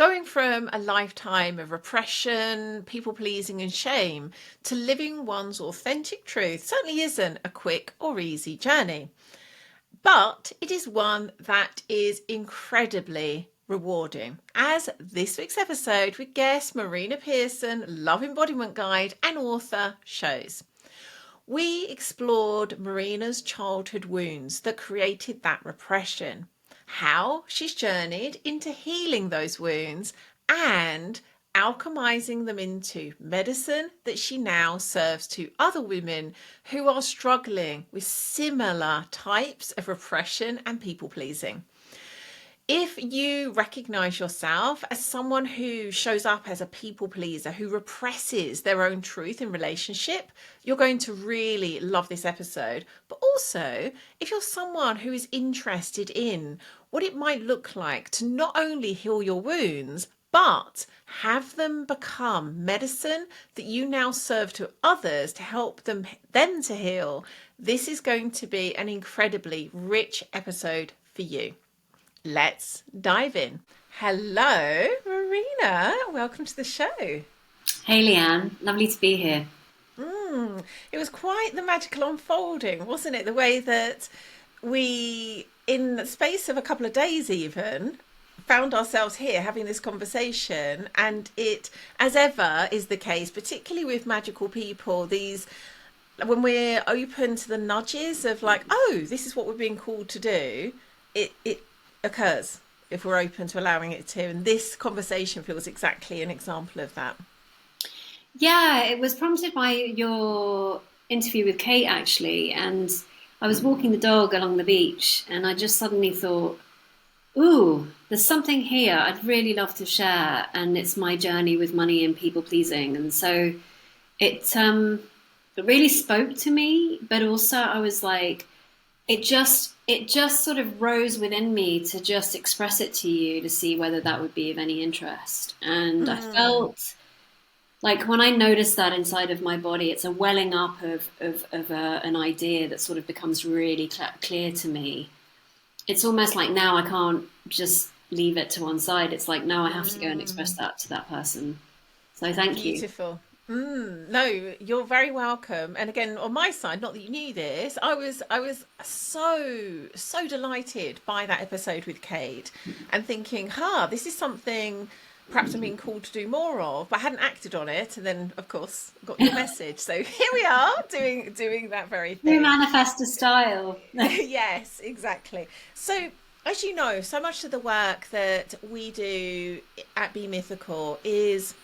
Going from a lifetime of repression, people pleasing, and shame to living one's authentic truth certainly isn't a quick or easy journey. But it is one that is incredibly rewarding, as this week's episode with guest Marina Pearson, Love Embodiment Guide and author, shows. We explored Marina's childhood wounds that created that repression, how she's journeyed into healing those wounds and alchemizing them into medicine that she now serves to other women who are struggling with similar types of repression and people pleasing. If you recognize yourself as someone who shows up as a people pleaser, who represses their own truth in relationship, you're going to really love this episode. But also, if you're someone who is interested in what it might look like to not only heal your wounds, but have them become medicine that you now serve to others to help them to heal, this is going to be an incredibly rich episode for you. Let's dive in. Hello, Marina. Welcome to the show. Hey, Lian. Lovely to be here. It was quite the magical unfolding, wasn't it? The way that we, in the space of a couple of days even, found ourselves here having this conversation. And it, as ever, is the case, particularly with magical people, these, when we're open to the nudges of like, oh, this is what we're being called to do, it occurs if we're open to allowing it to. And this conversation feels exactly an example of that. Yeah, it was prompted by your interview with Kate, actually. And I was walking the dog along the beach and I just suddenly thought, ooh, there's something here I'd really love to share. And it's my journey with money and people pleasing. And so it really spoke to me, but also I was like, it just sort of rose within me to just express it to you to see whether that would be of any interest. And I felt like when I noticed that inside of my body, it's a welling up of an idea that sort of becomes really clear to me. It's almost like now I can't just leave it to one side. It's like, no, I have to go and express that to that person. So thank you. Beautiful. No, you're very welcome. And again, on my side, not that you knew this, I was so delighted by that episode with Kate and thinking, this is something perhaps I'm being called to do more of, but I hadn't acted on it. And then, of course, got your message. So here we are doing that very thing. New manifestor style. Yes, exactly. So as you know, so much of the work that we do at Be Mythical is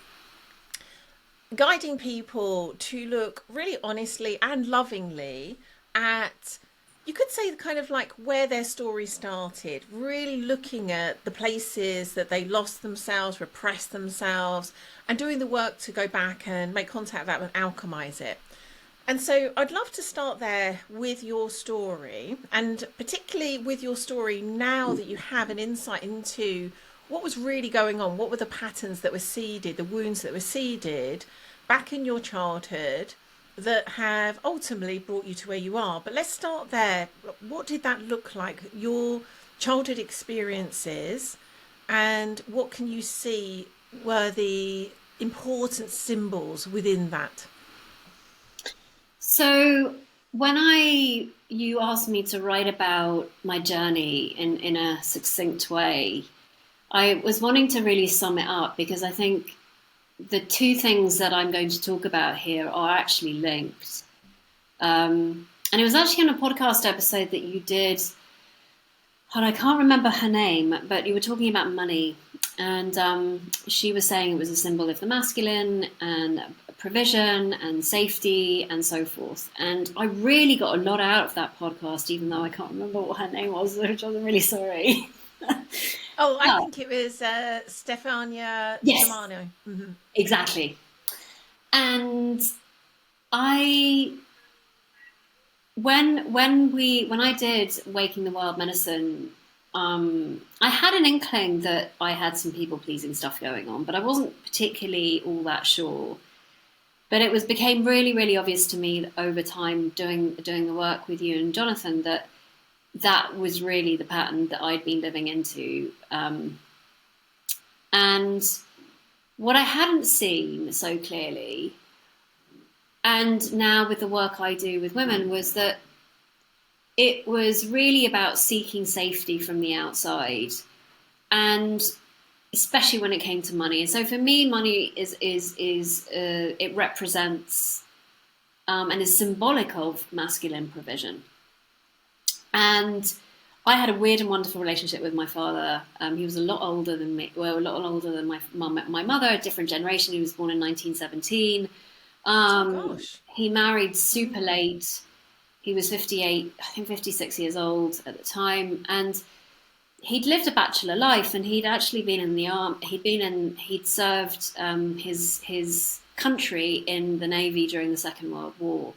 guiding people to look really honestly and lovingly at, you could say, kind of like where their story started, really looking at the places that they lost themselves, repressed themselves, and doing the work to go back and make contact with that and alchemize it. And so I'd love to start there with your story, and particularly with your story now that you have an insight into what was really going on, what were the patterns that were seeded, the wounds that were seeded back in your childhood that have ultimately brought you to where you are. But let's start there. What did that look like, your childhood experiences, and what can you see were the important symbols within that? So when you asked me to write about my journey in a succinct way, I was wanting to really sum it up because I think the two things that I'm going to talk about here are actually linked. And it was actually on a podcast episode that you did, and I can't remember her name, but you were talking about money. And she was saying it was a symbol of the masculine and provision and safety and so forth. And I really got a lot out of that podcast, even though I can't remember what her name was, which I'm really sorry. I think it was Stefania Germano. Mm-hmm. Exactly. And when I did Waking the Wild Medicine, I had an inkling that I had some people-pleasing stuff going on, but I wasn't particularly all that sure. But it became really, really obvious to me over time doing the work with you and Jonathan that was really the pattern that I'd been living into. And And what I hadn't seen so clearly, and now with the work I do with women, was that it was really about seeking safety from the outside, and especially when it came to money. And so for me, money is it represents and is symbolic of masculine provision. And I had a weird and wonderful relationship with my father. He was a lot older than me. Well, a lot older than my mother, a different generation. He was born in 1917. Oh gosh. He married super late. He was 58, I think 56 years old at the time. And he'd lived a bachelor life, and he'd actually been in the army. He'd served his country in the Navy during the Second World War.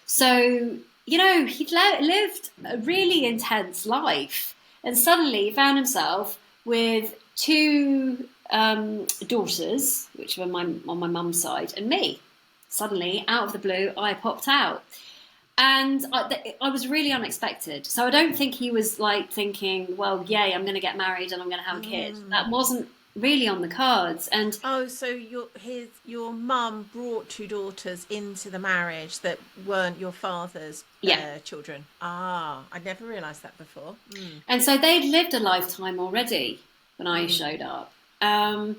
So, you know, he'd lived a really intense life, and suddenly he found himself with two daughters, which were on my mum's side, and me. Suddenly, out of the blue, I popped out. And I was really unexpected. So I don't think he was like thinking, well, yay, I'm going to get married and I'm going to have a kid. That wasn't really on the cards. And so your mum brought two daughters into the marriage that weren't your father's children. I'd never realised that before. And so they'd lived a lifetime already when I showed up. And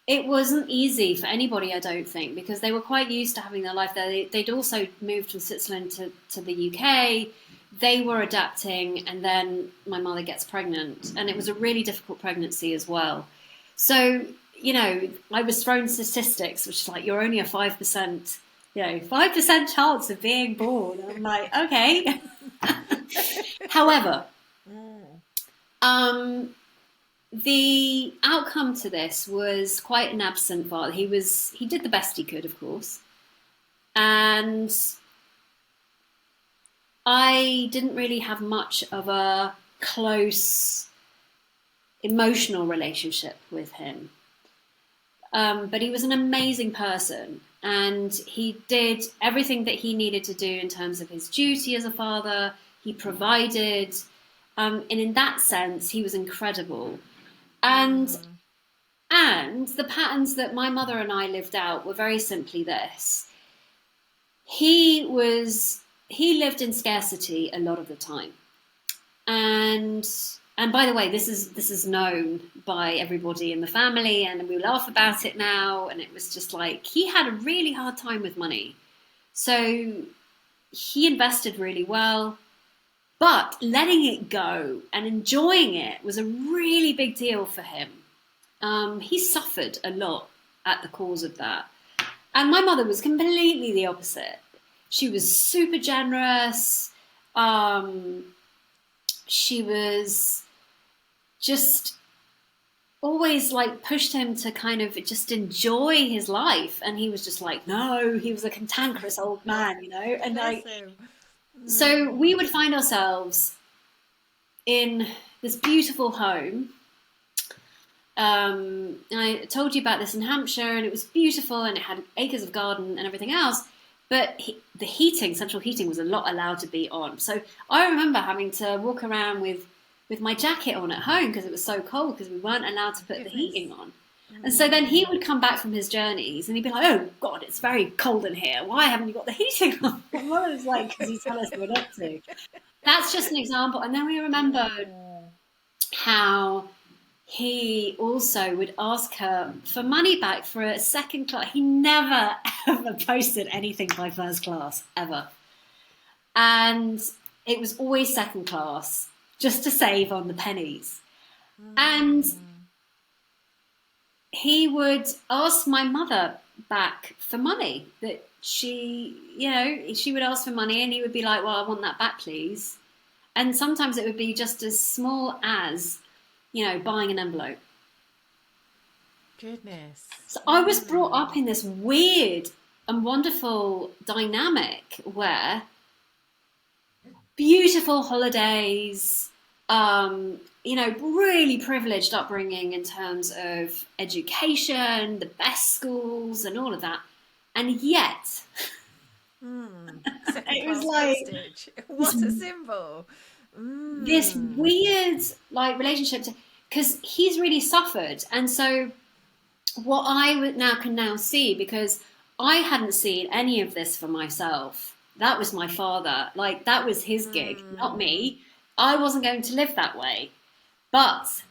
it wasn't easy for anybody, I don't think, because they were quite used to having their life there. They'd also moved from Switzerland to the UK. They were adapting, and then my mother gets pregnant, and it was a really difficult pregnancy as well. So, you know, I was thrown statistics, which is like, you're only a 5%, 5% chance of being born. And I'm like, okay. However, the outcome to this was quite an absent father. He did the best he could, of course. And I didn't really have much of a close emotional relationship with him. But he was an amazing person, and he did everything that he needed to do in terms of his duty as a father. He provided, and in that sense, he was incredible. And the patterns that my mother and I lived out were very simply this. He lived in scarcity a lot of the time. And by the way, this is known by everybody in the family, and we laugh about it now, and it was just like, he had a really hard time with money. So he invested really well. But letting it go and enjoying it was a really big deal for him. He suffered a lot at the cause of that. And my mother was completely the opposite. She was super generous. She was just always like pushed him to kind of just enjoy his life. And he was just like, no, he was a cantankerous old man, and like... So we would find ourselves in this beautiful home. And I told you about this in Hampshire, and it was beautiful, and it had acres of garden and everything else. But the heating, central heating, was not allowed to be on. So I remember having to walk around with my jacket on at home because it was so cold, because we weren't allowed to put the heating on. And so then he would come back from his journeys and he'd be like, oh, God, it's very cold in here. Why haven't you got the heating on? My mother was like, because you tell us we're not to. That's just an example. And then we remembered how he also would ask her for money back for a second class. He never, ever posted anything by first class, ever. And it was always second class, just to save on the pennies. And he would ask my mother back for money that she would ask for money, and he would be like, well, I want that back, please. And sometimes it would be just as small as, buying an envelope. Goodness. So I was brought up in this weird and wonderful dynamic where beautiful holidays, really privileged upbringing in terms of education, the best schools and all of that. And yet, it was like, what a symbol. This weird relationship to because he's really suffered. And so what I can now see, because I hadn't seen any of this for myself. That was my father. Like, that was his gig, not me. I wasn't going to live that way. But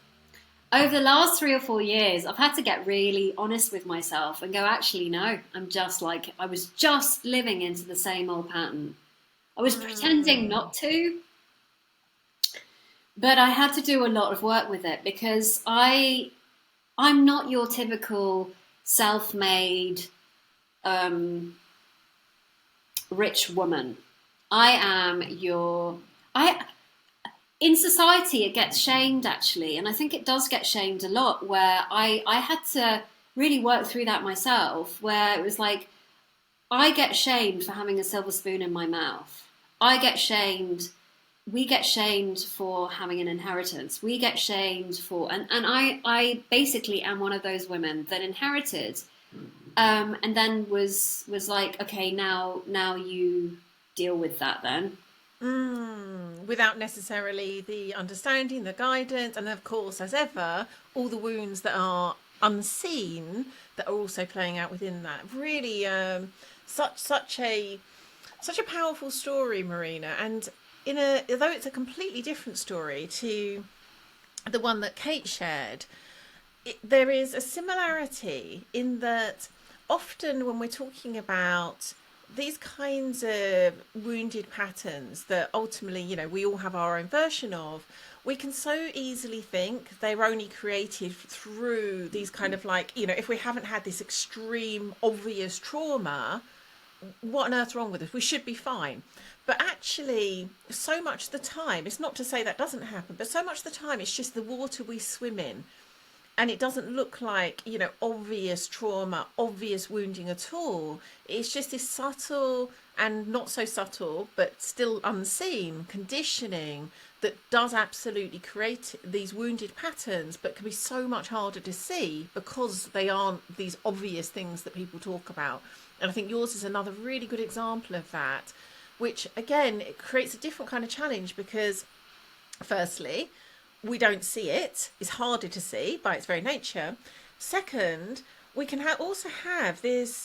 over the last 3 or 4 years, I've had to get really honest with myself and go, actually, no, I was just living into the same old pattern. I was pretending not to, but I had to do a lot of work with it, because I'm not your typical self-made rich woman. In society, it gets shamed, actually, and I think it does get shamed a lot, where I had to really work through that myself, where it was like, I get shamed for having a silver spoon in my mouth. We get shamed for having an inheritance. We get shamed for, and I basically am one of those women that inherited, and then was like, okay, now you deal with that then. Without necessarily the understanding, the guidance, and of course, as ever, all the wounds that are unseen that are also playing out within that. Really, such a powerful story, Marina. And although it's a completely different story to the one that Kate shared, there is a similarity in that often when we're talking about these kinds of wounded patterns that ultimately, we all have our own version of, we can so easily think they're only created through these kind of like, if we haven't had this extreme, obvious trauma, what on earth's wrong with us? We should be fine. But actually, so much of the time, it's not to say that doesn't happen, but so much of the time, it's just the water we swim in. And it doesn't look like, obvious trauma, obvious wounding at all. It's just this subtle and not so subtle, but still unseen conditioning that does absolutely create these wounded patterns, but can be so much harder to see because they aren't these obvious things that people talk about. And I think yours is another really good example of that, which again, it creates a different kind of challenge because firstly, we don't see it. It's harder to see by its very nature. Second, we can also have this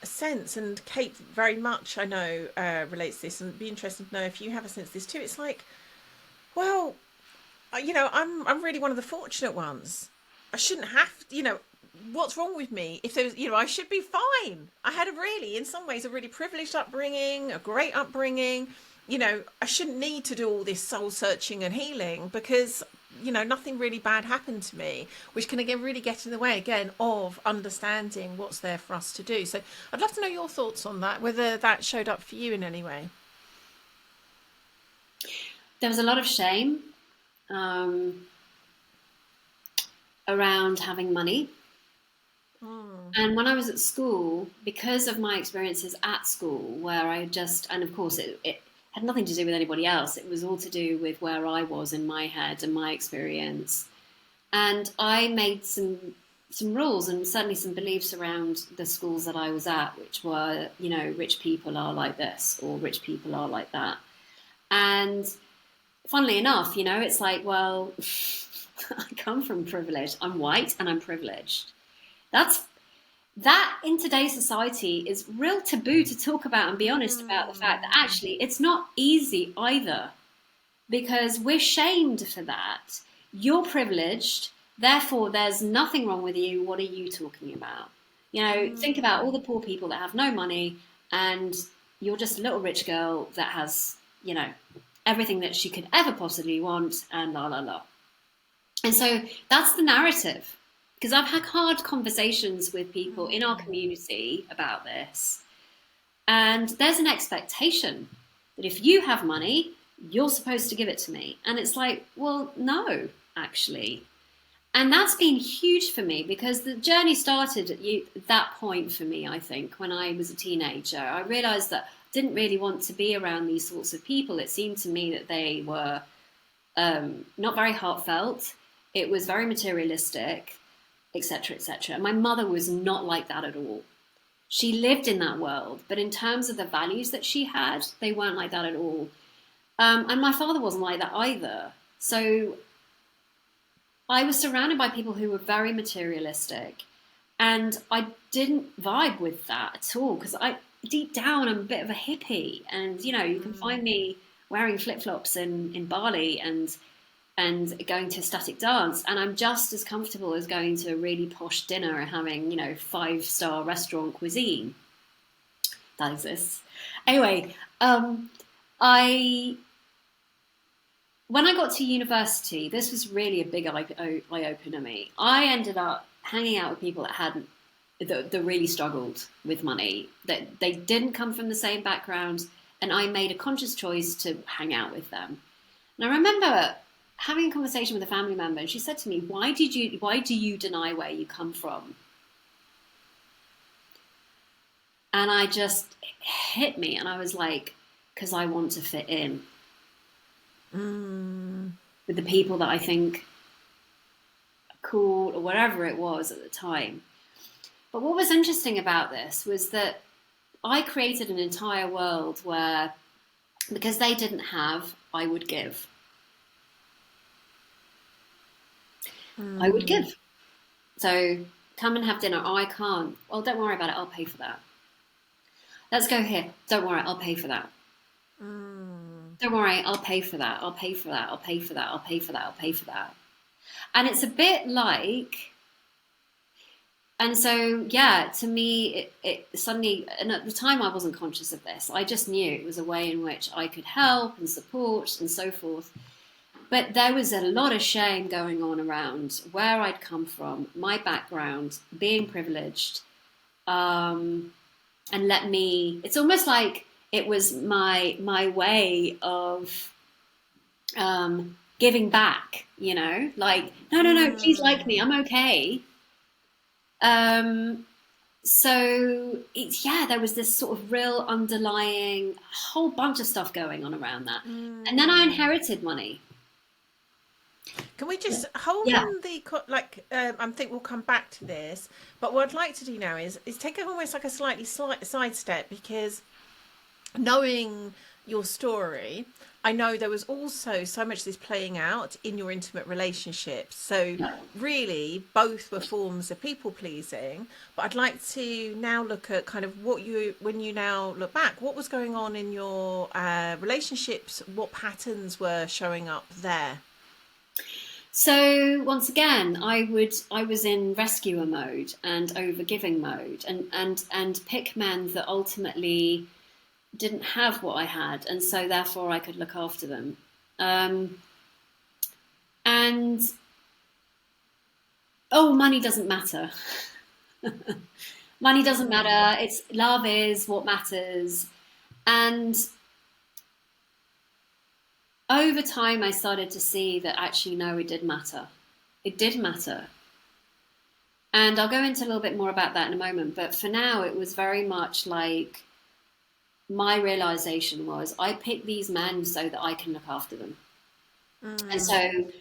sense, and Kate very much, I know, relates to this, and it'd be interesting to know if you have a sense of this too. It's like, well, I'm really one of the fortunate ones. I shouldn't have, what's wrong with me? If there was, I should be fine. I had in some ways, a really privileged upbringing, a great upbringing. I shouldn't need to do all this soul searching and healing because, nothing really bad happened to me, which can again really get in the way again of understanding what's there for us to do. So I'd love to know your thoughts on that, whether that showed up for you in any way. There was a lot of shame around having money. And when I was at school, because of my experiences at school, where and of course it had nothing to do with anybody else. It was all to do with where I was in my head and my experience. And I made some rules and certainly some beliefs around the schools that I was at, which were, rich people are like this or rich people are like that. And funnily enough, it's like, well, I come from privilege. I'm white and I'm privileged. That in today's society is real taboo to talk about and be honest about the fact that actually it's not easy either, because we're shamed for that. You're privileged, therefore there's nothing wrong with you. What are you talking about? Think about all the poor people that have no money and you're just a little rich girl that has, everything that she could ever possibly want and la la la. And so that's the narrative. Because I've had hard conversations with people in our community about this. And there's an expectation that if you have money, you're supposed to give it to me. And it's like, well, no, actually. And that's been huge for me because the journey started at that point for me, I think, when I was a teenager. I realized that I didn't really want to be around these sorts of people. It seemed to me that they were not very heartfelt. It was very materialistic, etc., etc. My mother was not like that at all. She lived in that world, but in terms of the values that she had, they weren't like that at all. And my father wasn't like that either. So I was surrounded by people who were very materialistic, and I didn't vibe with that at all because I deep down I'm a bit of a hippie, and you can find Mm. me wearing flip flops in Bali and going to a static dance, and I'm just as comfortable as going to a really posh dinner and having 5-star restaurant cuisine that exists. Anyway, I when I got to university, this was really a big eye opener me. I ended up hanging out with people that really struggled with money, that they didn't come from the same background, and I made a conscious choice to hang out with them. And I remember having a conversation with a family member, and she said to me, why do you deny where you come from? And I just hit me, and I was like, because I want to fit in Mm. with the people that I think are cool or whatever it was at the time. But what was interesting about this was that I created an entire world where, because they didn't have, I would give. I would Mm. give. So come and have dinner. Oh, I can't. Well, don't worry about it. I'll pay for that. Let's go here. Don't worry. I'll pay for that. Mm. Don't worry. I'll pay for that. I'll pay for that. I'll pay for that. I'll pay for that. I'll pay for that. And it's a bit like, and so, yeah, to me, it suddenly, and at the time I wasn't conscious of this. I just knew it was a way in which I could help and support and so forth. But there was a lot of shame going on around where I'd come from, my background, being privileged, and it's almost like it was my way of giving back, like, no, please like me, Mm. I'm okay. Um, so there was this sort of real underlying whole bunch of stuff going on around that. And then I Mm. inherited money. Can we just hold Yeah. on I think we'll come back to this, but what I'd like to do now is take it almost like a slightly sidestep, because knowing your story, I know there was also so much of this playing out in your intimate relationships. So Yeah. really, both were forms of people pleasing. But I'd like to now look at kind of when you now look back, what was going on in your relationships, what patterns were showing up there. So once again, I was in rescuer mode and overgiving mode, and pick men that ultimately didn't have what I had, and so therefore I could look after them. Um, and oh, money doesn't matter. Money doesn't Mm. matter. It's love is what matters. And over time, I started to see that actually, no, it did matter. It did matter. And I'll go into a little bit more about that in a moment. But for now, it was very much like my realization was I pick these men so that I can look after them. And Mm. so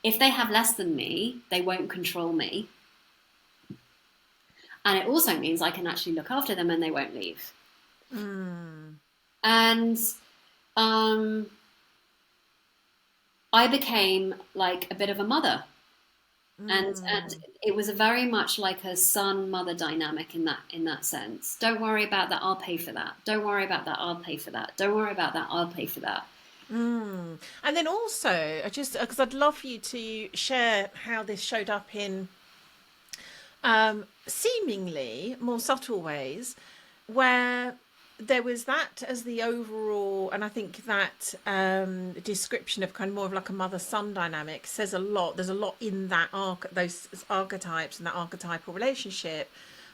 if they have less than me, they won't control me. And it also means I can actually look after them and they won't leave. Mm. And um, I became like a bit of a mother. And Mm. it was a very much like a son mother dynamic in that sense. Don't worry about that, I'll pay for that. Don't worry about that, I'll pay for that. Don't worry about that, I'll pay for that. Mm. And then also, I just because I'd love for you to share how this showed up in seemingly more subtle ways, where there was that as the overall, and I think that description of kind of more of like a mother son dynamic says a lot. There's a lot in that those archetypes and that archetypal relationship.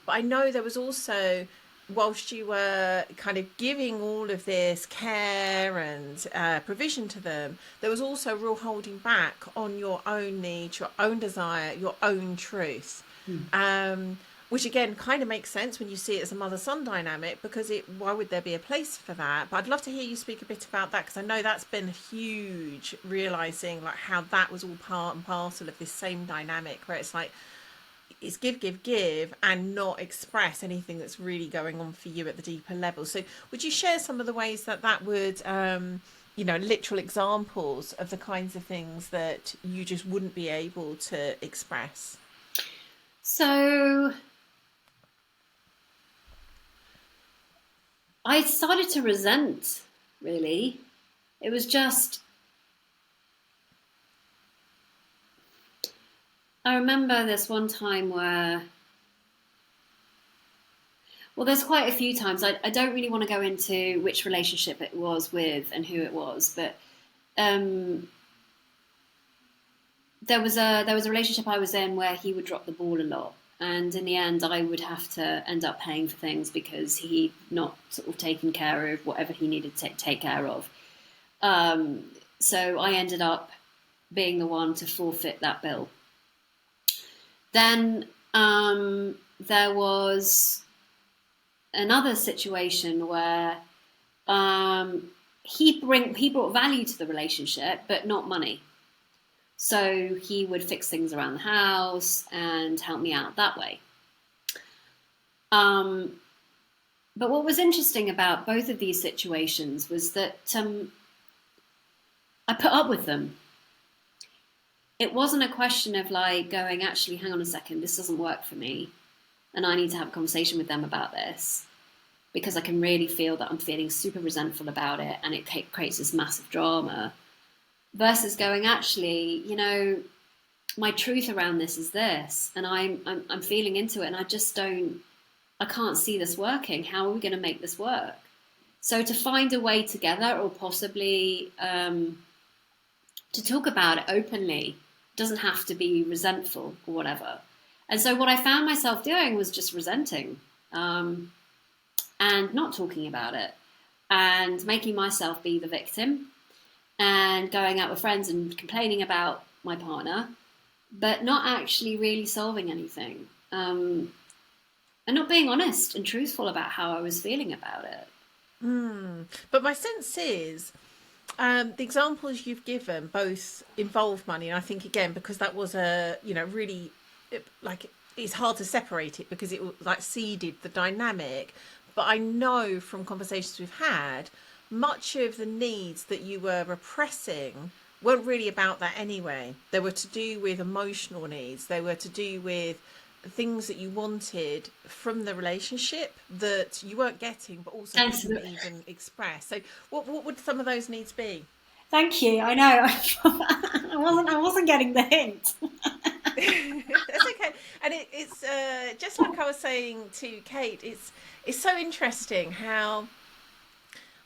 But I know there was also, whilst you were kind of giving all of this care and provision to them, there was also real holding back on your own needs, your own desire, your own truth. Hmm. Which again kind of makes sense when you see it as a mother son dynamic, because why would there be a place for that? But I'd love to hear you speak a bit about that, because I know that's been huge, realizing like how that was all part and parcel of this same dynamic, where it's like it's give, give, give, and not express anything that's really going on for you at the deeper level. So would you share some of the ways that that would literal examples of the kinds of things that you just wouldn't be able to express? So I started to resent, really. It was just, I remember this one time where, well, there's quite a few times. I don't really want to go into which relationship it was with and who it was, but um, there was a relationship I was in where he would drop the ball a lot, and in the end, I would have to end up paying for things because he'd not sort of taken care of whatever he needed to take care of. So I ended up being the one to forfeit that bill. Then there was another situation where he brought value to the relationship, but not money. So he would fix things around the house and help me out that way. But what was interesting about both of these situations was that I put up with them. It wasn't a question of like going, actually, hang on a second, this doesn't work for me, and I need to have a conversation with them about this, because I can really feel that I'm feeling super resentful about it, and it creates this massive drama. Versus going, actually, my truth around this is this, and I'm feeling into it, and I can't see this working. How are we going to make this work? So to find a way together, or possibly to talk about it openly, doesn't have to be resentful or whatever. And so what I found myself doing was just resenting and not talking about it, and making myself be the victim, and going out with friends and complaining about my partner, but not actually really solving anything, and not being honest and truthful about how I was feeling about it. But my sense is the examples you've given both involve money, and I think again because that was a really like it's hard to separate it because it like seeded the dynamic. But I know from conversations we've had, much of the needs that you were repressing weren't really about that anyway. They were to do with emotional needs. They were to do with things that you wanted from the relationship that you weren't getting, but also couldn't even express. So, what would some of those needs be? Thank you. I know. I wasn't getting the hint. That's okay. And it's just like I was saying to Kate. It's so interesting how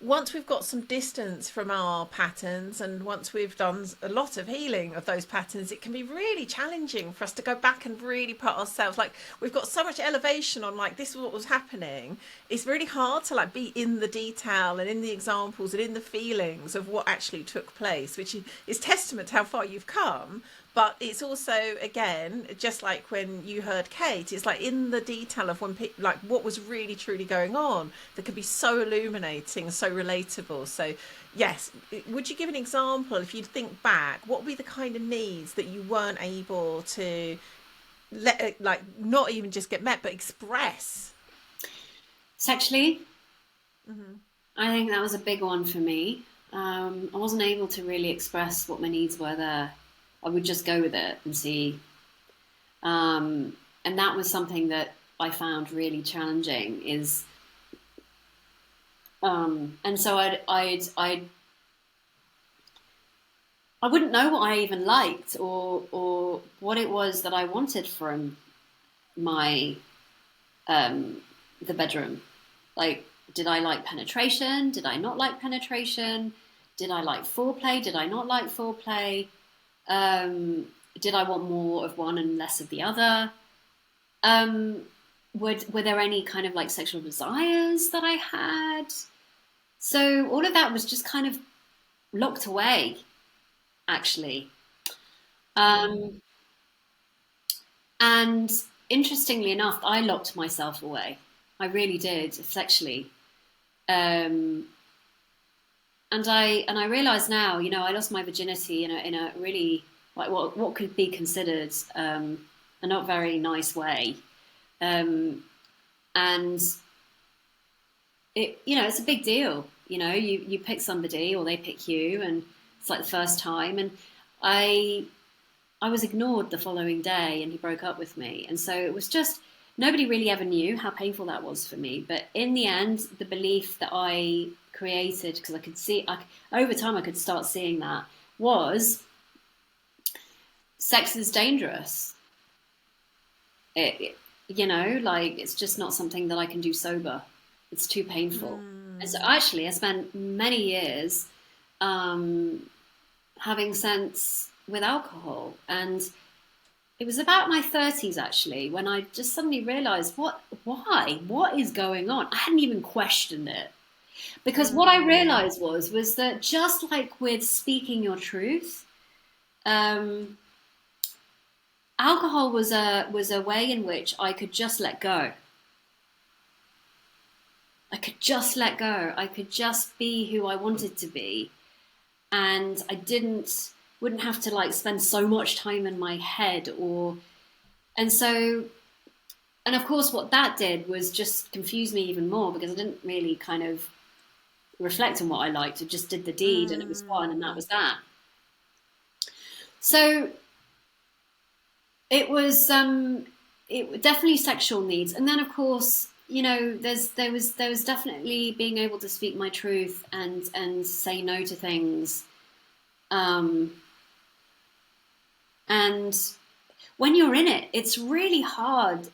once we've got some distance from our patterns, and once we've done a lot of healing of those patterns, it can be really challenging for us to go back and really put ourselves, like we've got so much elevation on like this is what was happening. It's really hard to like be in the detail and in the examples and in the feelings of what actually took place, which is testament to how far you've come. But it's also, again, just like when you heard Kate, it's like in the detail of when like what was really truly going on that could be so illuminating, so relatable. So yes, would you give an example, if you think back, what would be the kind of needs that you weren't able to let, like not even just get met but express? Sexually, Mm-hmm. I think that was a big one for me. I wasn't able to really express what my needs were there. I would just go with it and see. And that was something that I found really challenging. And so I wouldn't know what I even liked, or what it was that I wanted from my the bedroom. Like, did I like penetration? Did I not like penetration? Did I like foreplay? Did I not like foreplay? Did I want more of one and less of the other? Were there any kind of like sexual desires that I had? So all of that was just kind of locked away, actually. Um, and interestingly enough, I locked myself away. I really did, sexually. Um, and I realize now, I lost my virginity in a really like what could be considered a not very nice way, and it's a big deal. you pick somebody or they pick you, and it's like the first time. And I was ignored the following day, and he broke up with me. And so it was just, nobody really ever knew how painful that was for me. But in the end, the belief that I created, because I could see, over time I could start seeing that, was sex is dangerous. It's just not something that I can do sober. It's too painful. And so actually I spent many years having sex with alcohol. And it was about my 30s, actually, when I just suddenly realized, why? What is going on? I hadn't even questioned it. Because what I realized was that just like with speaking your truth, alcohol was a way in which I could just let go. I could just let go. I could just be who I wanted to be. And I wouldn't have to like spend so much time in my head and of course what that did was just confuse me even more, because I didn't really kind of reflect on what I liked. I just did the deed and it was fun, and that was that. So it was definitely sexual needs. And then of course, there was definitely being able to speak my truth and say no to things. And when you're in it, it's really hard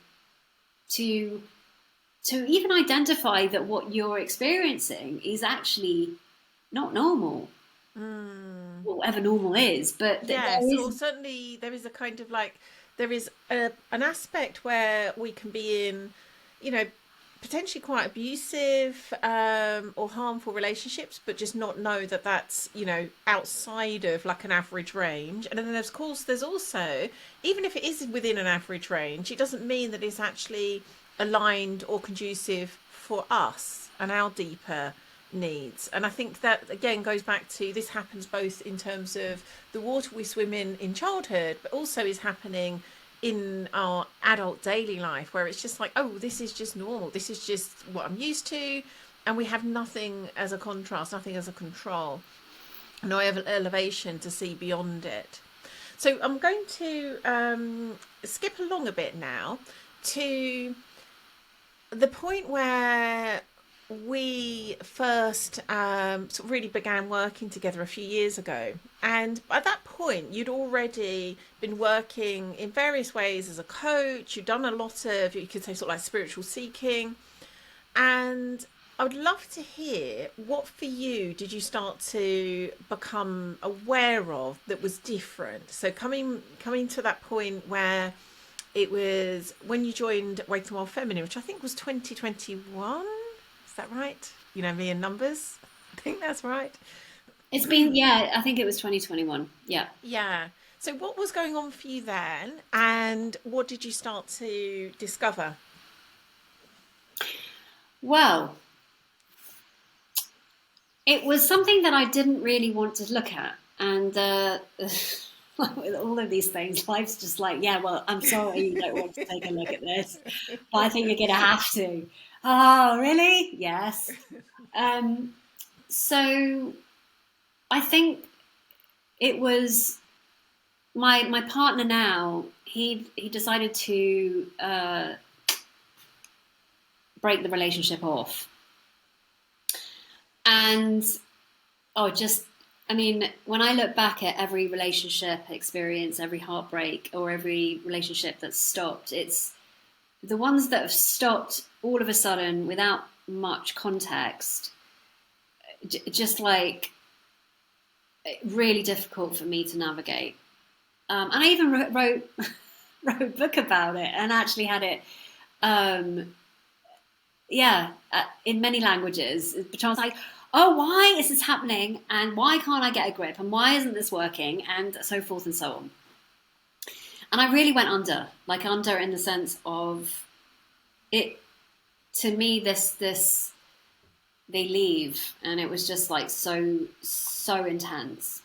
to even identify that what you're experiencing is actually not normal. Whatever normal is, but Yes, or certainly there is a kind of like, there is an aspect where we can be in, potentially quite abusive or harmful relationships, but just not know that that's, outside of like an average range. And then of course there's also, even if it is within an average range, it doesn't mean that it's actually aligned or conducive for us and our deeper needs. And I think that again goes back to, this happens both in terms of the water we swim in childhood, but also is happening in our adult daily life, where it's just like, oh, this is just normal, this is just what I'm used to, and we have nothing as a contrast, nothing as a control, no elevation to see beyond it. So I'm going to skip along a bit now to the point where we first sort of really began working together a few years ago. And at that point, you'd already been working in various ways as a coach. You'd done a lot of, you could say, sort of like spiritual seeking. And I would love to hear, what for you did you start to become aware of that was different? So coming to that point where it was when you joined Wake the Wild Feminine, which I think was 2021. Is that right? You know me in numbers. I think that's right. it's been, yeah, I think it was 2021. Yeah. Yeah. So what was going on for you then, and what did you start to discover? Well, it was something that I didn't really want to look at. And with all of these things, life's just like, yeah, well, I'm sorry you don't want to take a look at this, but I think you're going to have to. Oh, really? Yes. So I think it was my partner now. He decided to break the relationship off. And I mean, when I look back at every relationship experience, every heartbreak, or every relationship that's stopped, it's the ones that have stopped all of a sudden without much context, just like really difficult for me to navigate. And I even wrote a book about it, and actually had it in many languages. But I was like, oh, why is this happening? And why can't I get a grip? And why isn't this working? And so forth and so on. And I really went under in the sense of it, to me, this, they leave. And it was just like so intense.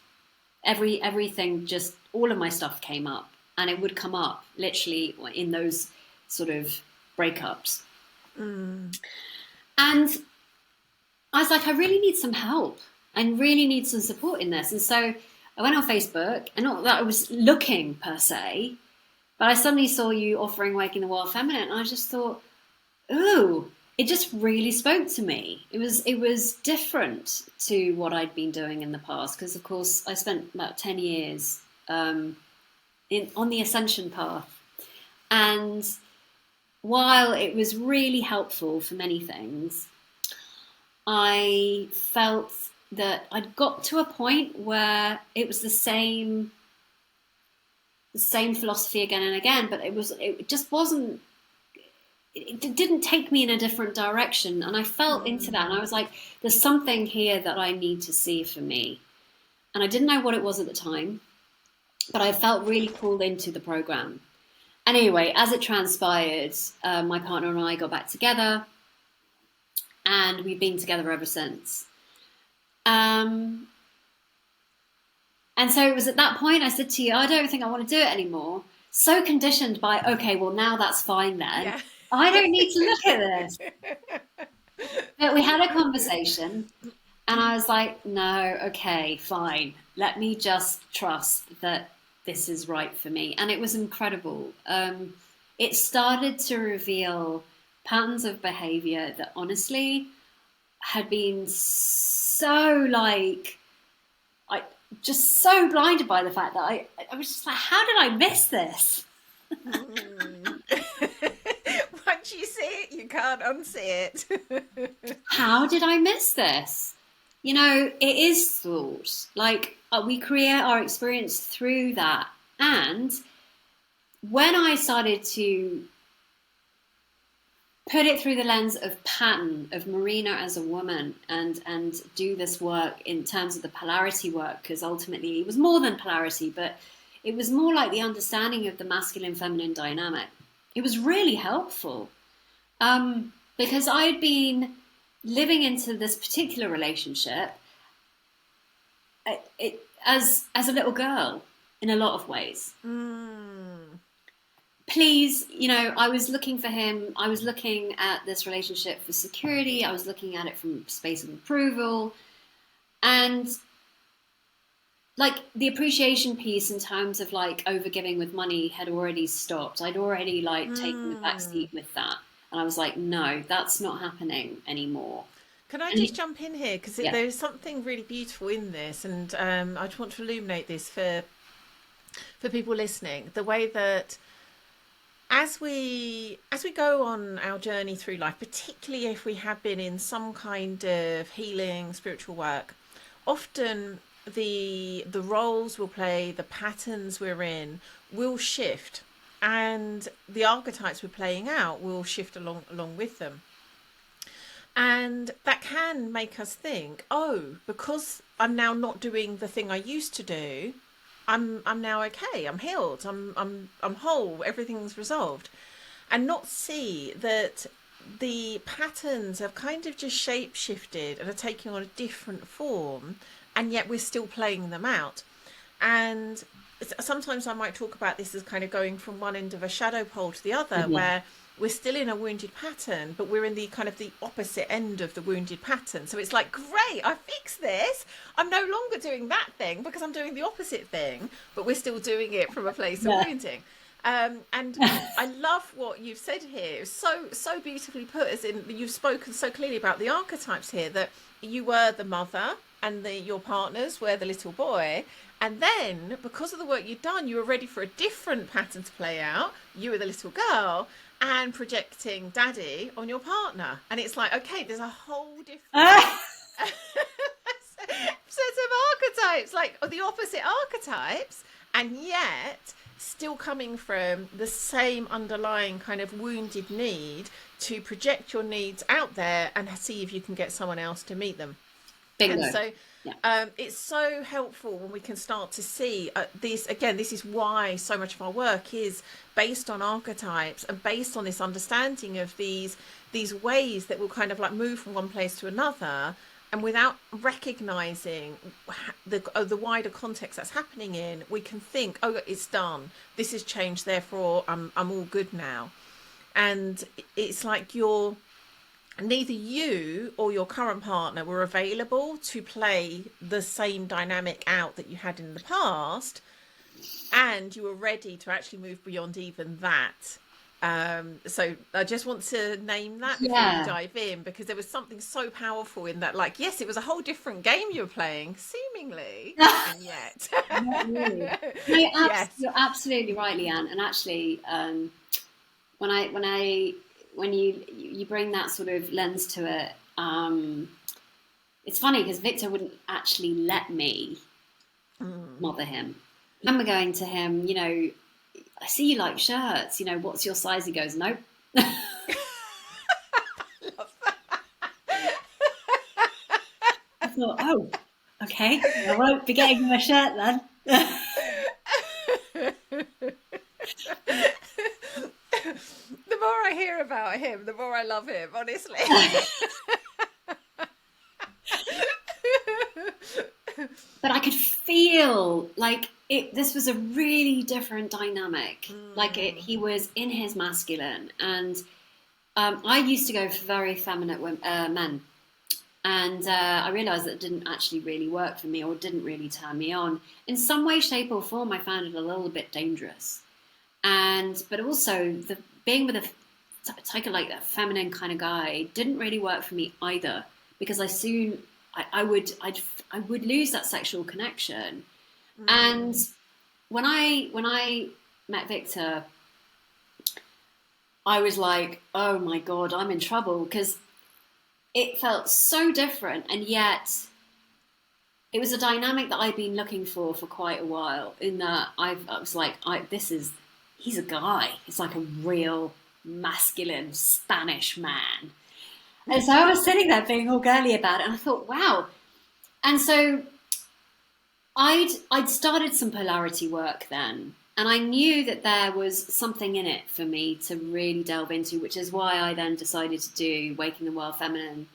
Everything, just all of my stuff came up, and it would come up literally in those sort of breakups. And I was like, I really need some help and really need some support in this. And so I went on Facebook, and not that I was looking per se, but I suddenly saw you offering Waking the Wild Feminine, and I just thought, ooh, it just really spoke to me. It was different to what I'd been doing in the past, because of course I spent about 10 years on the ascension path. And while it was really helpful for many things, I felt that I'd got to a point where it was the same philosophy again and again, but it just wasn't, it didn't take me in a different direction. And I felt into that, and I was like, there's something here that I need to see for me. And I didn't know what it was at the time, but I felt really pulled into the program. And anyway, as it transpired, my partner and I got back together, and we've been together ever since. And so it was at that point I said to you, I don't think I want to do it anymore. So conditioned by, okay, well, now that's fine then. Yeah. I don't need to look at this. But we had a conversation, and I was like, no, okay, fine. Let me just trust that this is right for me. And it was incredible. It started to reveal patterns of behavior that honestly had been so I just so blinded by the fact that I was just like, how did I miss this? Once you see it, you can't unsee it. How did I miss this? You know, it is thought. Like, we create our experience through that. And when I started to put it through the lens of pattern, of Marina as a woman, and do this work in terms of the polarity work, because ultimately it was more than polarity, but it was more like the understanding of the masculine feminine dynamic. It was really helpful, because I'd been living into this particular relationship as a little girl in a lot of ways. Please, you know, I was looking for him. I was looking at this relationship for security. I was looking at it from a space of approval. And like the appreciation piece in terms of like overgiving with money had already stopped. I'd already like taken the back seat with that. And I was like, no, that's not happening anymore. Can I And just jump in here? Because yeah. there is something really beautiful in this, and I just want to illuminate this for people listening. The way that as we go on our journey through life, particularly if we have been in some kind of healing spiritual work, often the roles we'll play, the patterns we're in will shift, and the archetypes we're playing out will shift along with them. And that can make us think, oh, because I'm now not doing the thing I used to do, I'm now okay. I'm healed. I'm whole. Everything's resolved, and not see that the patterns have kind of just shape shifted and are taking on a different form, and yet we're still playing them out. And sometimes I might talk about this as kind of going from one end of a shadow pole to the other, where we're still in a wounded pattern, but we're in the kind of the opposite end of the wounded pattern. So it's like, great, I fixed this. I'm no longer doing that thing because I'm doing the opposite thing, but we're still doing it from a place of wounding. And I love what you've said here. It's so beautifully put, as in you've spoken so clearly about the archetypes here, that you were the mother and your partners were the little boy. And then because of the work you'd done, you were ready for a different pattern to play out. You were the little girl and projecting daddy on your partner. And it's like, okay, there's a whole different set of archetypes, like the opposite archetypes, and yet still coming from the same underlying kind of wounded need to project your needs out there and see if you can get someone else to meet them. Bingo. And so it's so helpful when we can start to see this. Again, this is why so much of our work is based on archetypes and based on this understanding of these ways that will kind of like move from one place to another, and without recognizing the wider context that's happening in, we can think, oh, it's done, this has changed, therefore I'm all good now. And it's like neither you or your current partner were available to play the same dynamic out that you had in the past, and you were ready to actually move beyond even that. So I just want to name that before we Yeah. dive in, because there was something so powerful in that. Like, yes, it was a whole different game you were playing, seemingly, and yet, Not really. No, yes. you're absolutely right, Lian. And actually, when I when I when you bring that sort of lens to it, it's funny because Victor wouldn't actually let me mother him. I remember going to him, I see you like shirts, what's your size? He goes, nope. I thought, oh, okay, I won't be getting him a shirt then. The more I hear about him, the more I love him, honestly. But I could feel like this was a really different dynamic. Like he was in his masculine, and I used to go for very feminine men, and I realised that it didn't actually really work for me, or didn't really turn me on. In some way, shape, or form, I found it a little bit dangerous, but also the being with take it like a feminine kind of guy didn't really work for me either, because I would lose that sexual connection. And when I met Victor, I was like, oh my God, I'm in trouble, because it felt so different, and yet it was a dynamic that I'd been looking for quite a while. In that I was like, he's a guy. It's like a real masculine Spanish man. And so I was sitting there being all girly about it, and I thought, wow. And so I'd started some polarity work then, and I knew that there was something in it for me to really delve into, which is why I then decided to do Waking the Wild Feminine,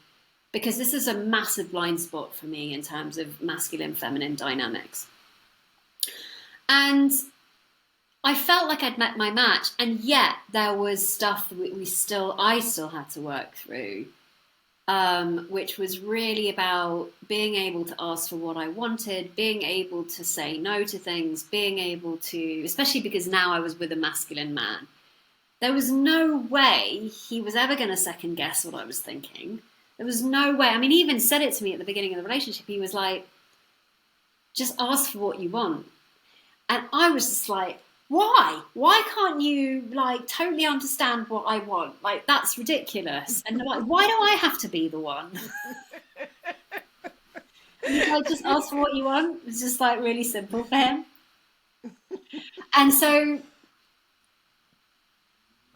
because this is a massive blind spot for me in terms of masculine feminine dynamics. And I felt like I'd met my match, and yet there was stuff that I still had to work through, which was really about being able to ask for what I wanted, being able to say no to things, being able to, especially because now I was with a masculine man. There was no way he was ever going to second guess what I was thinking. There was no way. I mean, he even said it to me at the beginning of the relationship. He was like, just ask for what you want. And I was just like, why? Why can't you totally understand what I want? Like, that's ridiculous. And like, why do I have to be the one? He's like, just ask for what you want. It's just like really simple for him. And so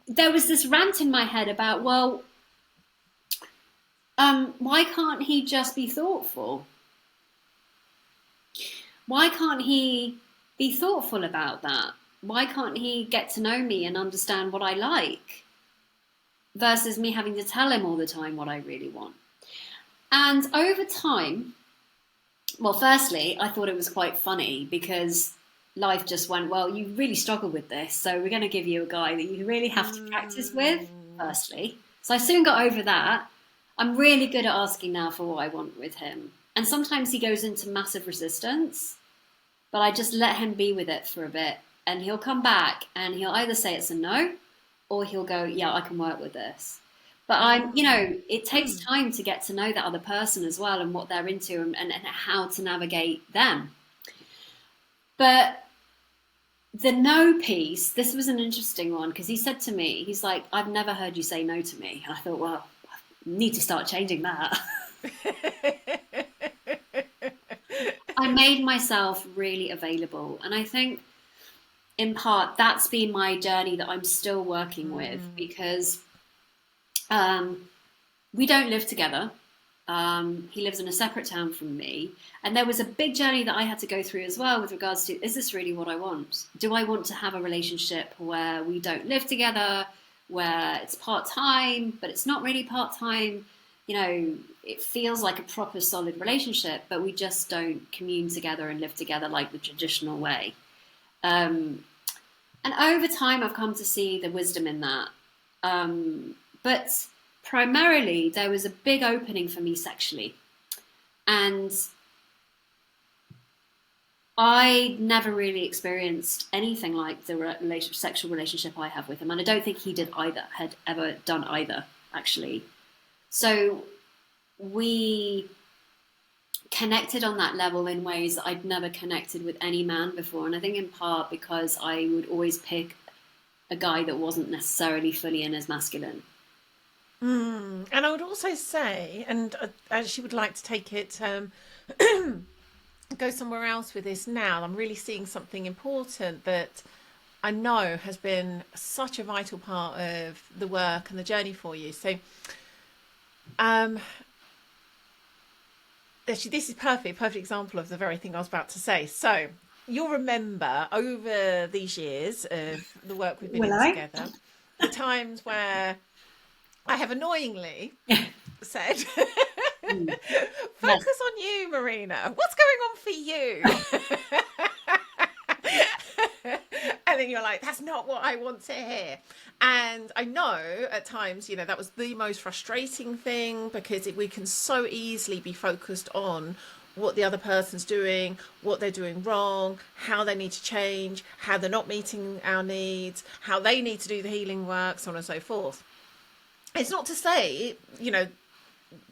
there was this rant in my head about, well, why can't he just be thoughtful? Why can't he be thoughtful about that? Why can't he get to know me and understand what I like, versus me having to tell him all the time what I really want? And over time, well, firstly, I thought it was quite funny, because life just went, well, you really struggle with this, so we're going to give you a guy that you really have to practice with, firstly. So I soon got over that. I'm really good at asking now for what I want with him. And sometimes he goes into massive resistance, but I just let him be with it for a bit. And he'll come back and he'll either say it's a no, or he'll go, yeah, I can work with this. But it takes time to get to know that other person as well, and what they're into, and how to navigate them. But the no piece, this was an interesting one, because he said to me, he's like, I've never heard you say no to me. And I thought, well, I need to start changing that. I made myself really available. And I think, in part, that's been my journey that I'm still working with, because we don't live together. He lives in a separate town from me. And there was a big journey that I had to go through as well, with regards to, is this really what I want? Do I want to have a relationship where we don't live together, where it's part-time, but it's not really part-time? It feels like a proper solid relationship, but we just don't commune together and live together like the traditional way. And over time, I've come to see the wisdom in that. But primarily there was a big opening for me sexually, and I never really experienced anything like the sexual relationship I have with him, and I don't think he had ever done either, actually. So we connected on that level in ways that I'd never connected with any man before, and I think in part because I would always pick a guy that wasn't necessarily fully in as masculine. And I would also say, and as she would like to take it, go somewhere else with this now, I'm really seeing something important that I know has been such a vital part of the work and the journey for you. So, actually, this is perfect example of the very thing I was about to say. So, you'll remember over these years of the work we've been Will in I? together, the times where I have annoyingly said, Mm. Yes. focus on you, Marina. What's going on for you? And then you're like, that's not what I want to hear. And I know at times, that was the most frustrating thing, because we can so easily be focused on what the other person's doing, what they're doing wrong, how they need to change, how they're not meeting our needs, how they need to do the healing work, so on and so forth. It's not to say,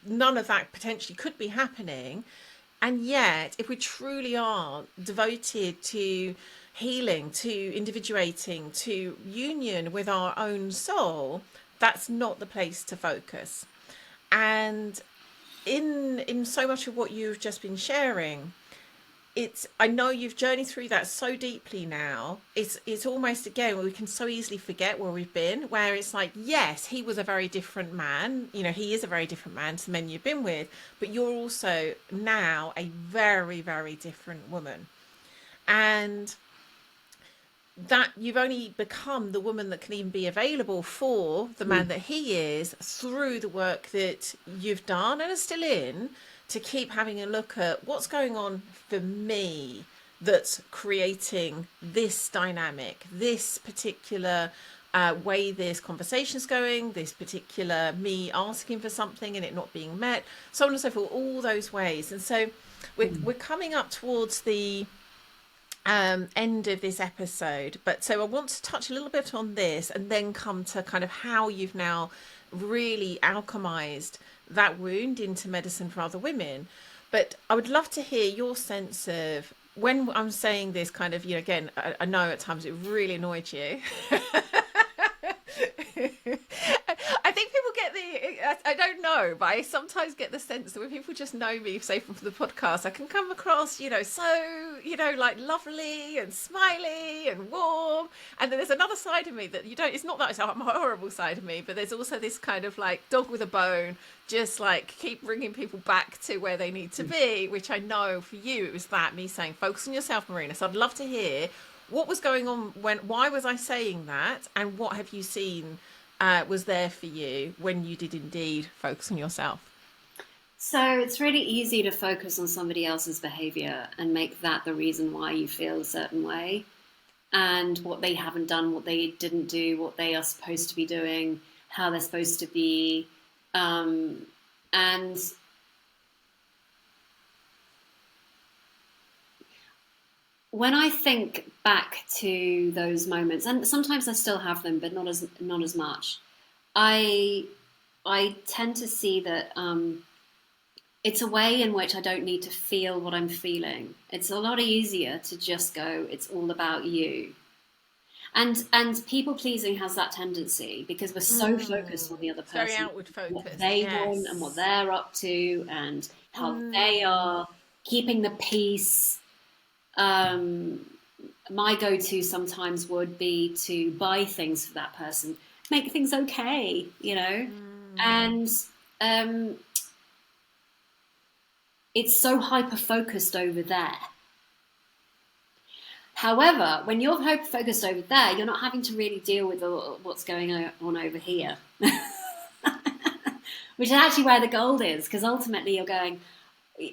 none of that potentially could be happening. And yet, if we truly are devoted to healing, to individuating, to union with our own soul, that's not the place to focus. And in so much of what you've just been sharing, I know you've journeyed through that so deeply now. It's almost, again, we can so easily forget where we've been, where it's like, yes, he was a very different man, he is a very different man to the men you've been with, but you're also now a very, very different woman. And that you've only become the woman that can even be available for the man that he is through the work that you've done and are still in, to keep having a look at what's going on for me that's creating this dynamic, this particular way this conversation's going, this particular me asking for something and it not being met, so on and so forth, all those ways. And so we're coming up towards the end of this episode, but so I want to touch a little bit on this and then come to kind of how you've now really alchemized that wound into medicine for other women. But I would love to hear your sense of, when I'm saying this kind of, again, I know at times it really annoyed you. I think people get I don't know, but I sometimes get the sense that when people just know me, say from the podcast, I can come across, so, like lovely and smiley and warm. And then there's another side of me that it's not that I'm a horrible side of me, but there's also this kind of like dog with a bone, just like keep bringing people back to where they need to be, which I know for you, it was me saying, focus on yourself, Marina. So I'd love to hear what was going on, why was I saying that? And what have you seen was there for you when you did indeed focus on yourself? So it's really easy to focus on somebody else's behavior and make that the reason why you feel a certain way, and what they haven't done, what they didn't do, what they are supposed to be doing, how they're supposed to be. And when I think back to those moments, and sometimes I still have them, but not as much, I tend to see that it's a way in which I don't need to feel what I'm feeling. It's a lot easier to just go, it's all about you. And people pleasing has that tendency, because we're so focused on the other person, very outward focused, what they want and what they're up to and how they are keeping the peace. My go-to sometimes would be to buy things for that person, make things okay, and it's so hyper-focused over there. However, when you're hyper-focused over there, you're not having to really deal with what's going on over here, which is actually where the gold is, because ultimately you're going,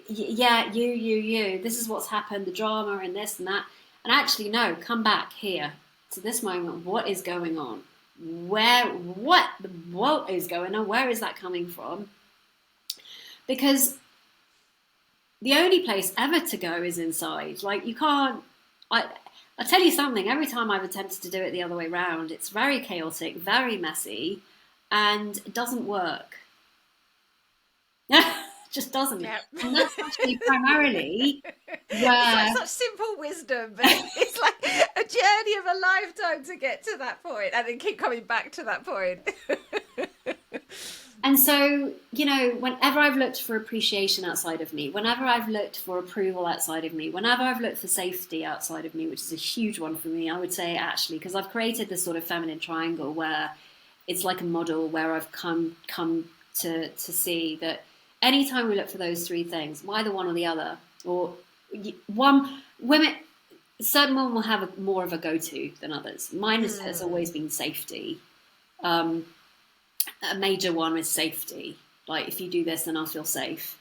yeah, you, this is what's happened, the drama and this and that. And actually, no, come back here to this moment. What is going on? what is going on? Where is that coming from? Because the only place ever to go is inside. Like, you can't, I'll tell you something, every time I've attempted to do it the other way around, it's very chaotic, very messy, and it doesn't work. Just doesn't. Yeah. And that's actually primarily It's like where, such simple wisdom, but it's like a journey of a lifetime to get to that point and then keep coming back to that point. and so, you know, whenever I've looked for appreciation outside of me, whenever I've looked for approval outside of me, whenever I've looked for safety outside of me, which is a huge one for me, I would say, actually, because I've created this sort of feminine triangle where it's like a model where I've come to see that anytime we look for those three things, either one or the other, or certain women will have more of a go-to than others. Mine has always been safety. A major one is safety. Like, if you do this, then I'll feel safe.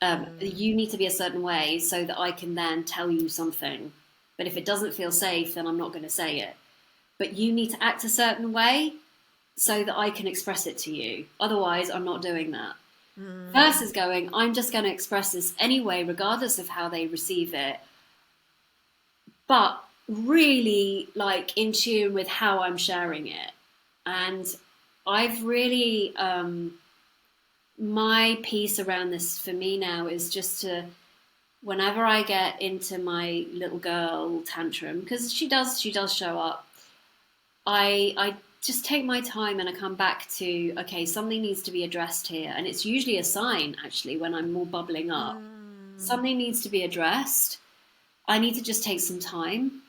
You need to be a certain way so that I can then tell you something. But if it doesn't feel safe, then I'm not going to say it. But you need to act a certain way so that I can express it to you. Otherwise, I'm not doing that. Versus going, I'm just going to express this anyway, regardless of how they receive it. But really, like, in tune with how I'm sharing it. And I've really, my piece around this for me now is just to, whenever I get into my little girl tantrum, because she does show up, I just take my time and I come back to, okay, something needs to be addressed here. And it's usually a sign, actually, when I'm more bubbling up. Something needs to be addressed. I need to just take some time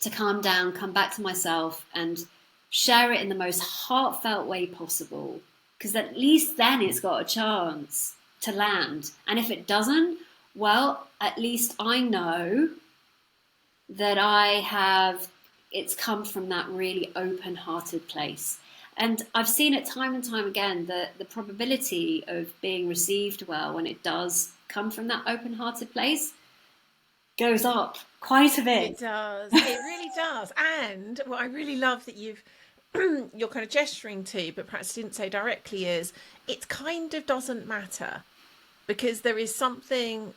to calm down, come back to myself, and share it in the most heartfelt way possible. Because at least then it's got a chance to land. And if it doesn't, well, at least I know that it's come from that really open-hearted place. And I've seen it time and time again, that the probability of being received well when it does come from that open-hearted place goes up quite a bit. It does. It really does. And what I really love that you're kind of gesturing to, but perhaps didn't say directly, is it kind of doesn't matter, because there is something